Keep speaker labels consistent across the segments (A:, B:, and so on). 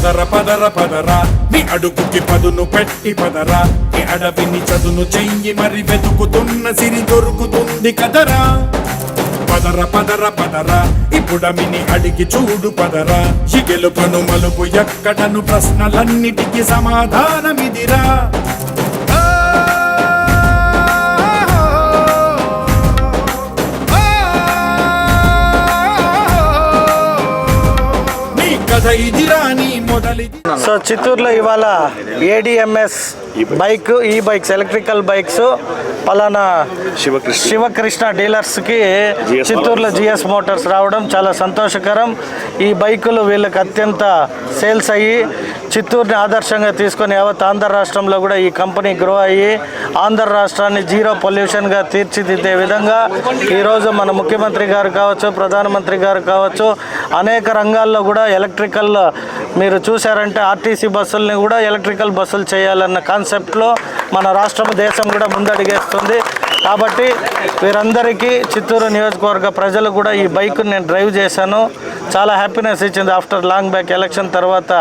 A: పదర పదర పదరా నీ అడుగుకి పదును పెట్టి పదరా నీ అడవిని చదును చెయ్యి మరి వెతుకుతున్న సిరి దొరుకుతుంది కదరా పదర పదర పదరా ఇప్పుడమిని అడిగి చూడు పదరా ఈ గెలుపను మలుపు ఎక్కడను ప్రశ్నలన్నిటికీ సమాధానమిదిరా
B: సో చిత్తూరులో ఇవాళ ఏడిఎంఎస్ ఈ బైక్స్ ఎలక్ట్రికల్ బైక్స్ పలానా శివకృష్ణ డీలర్స్కి చిత్తూరులో జిఎస్ మోటార్స్ రావడం చాలా సంతోషకరం. ఈ బైకులు వీళ్ళకి అత్యంత సేల్స్ అయ్యి చిత్తూరుని ఆదర్శంగా తీసుకొని యావత్ ఆంధ్ర రాష్ట్రంలో కూడా ఈ కంపెనీ గ్రో అయ్యి ఆంధ్ర రాష్ట్రాన్ని జీరో పొల్యూషన్గా తీర్చిదిద్దే విధంగా ఈరోజు మన ముఖ్యమంత్రి గారు కావచ్చు, ప్రధానమంత్రి గారు కావచ్చు, అనేక రంగాల్లో కూడా ఎలక్ట్రికల్ మీరు చూశారంటే ఆర్టీసీ బస్సుల్ని కూడా ఎలక్ట్రికల్ బస్సులు చేయాలన్న కాన్సెప్ట్లో మన రాష్ట్రం దేశం కూడా ముందడిగేస్తుంది. కాబట్టి వీరందరికీ చిత్తూరు నియోజకవర్గ ప్రజలు కూడా ఈ బైక్ నేను డ్రైవ్ చేశాను, చాలా హ్యాపీనెస్ ఇచ్చింది. ఆఫ్టర్ లాంగ్ బ్యాక్ ఎలక్షన్ తర్వాత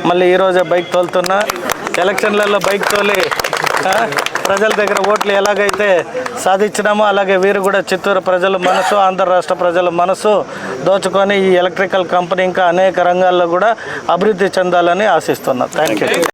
B: మళ్ళీ ఈరోజే బైక్ తోలుతున్నా. ఎలక్షన్లలో బైక్ తోలి ప్రజల దగ్గర ఓట్లు ఎలాగైతే సాధించినామో అలాగే వీరు కూడా చిత్తూరు ప్రజల మనసు, ఆంధ్ర రాష్ట్ర ప్రజల మనసు దోచుకొని ఈ ఎలక్ట్రికల్ కంపెనీ ఇంకా అనేక రంగాల్లో కూడా అభివృద్ధి చెందాలని ఆశిస్తున్నాను. Thank you.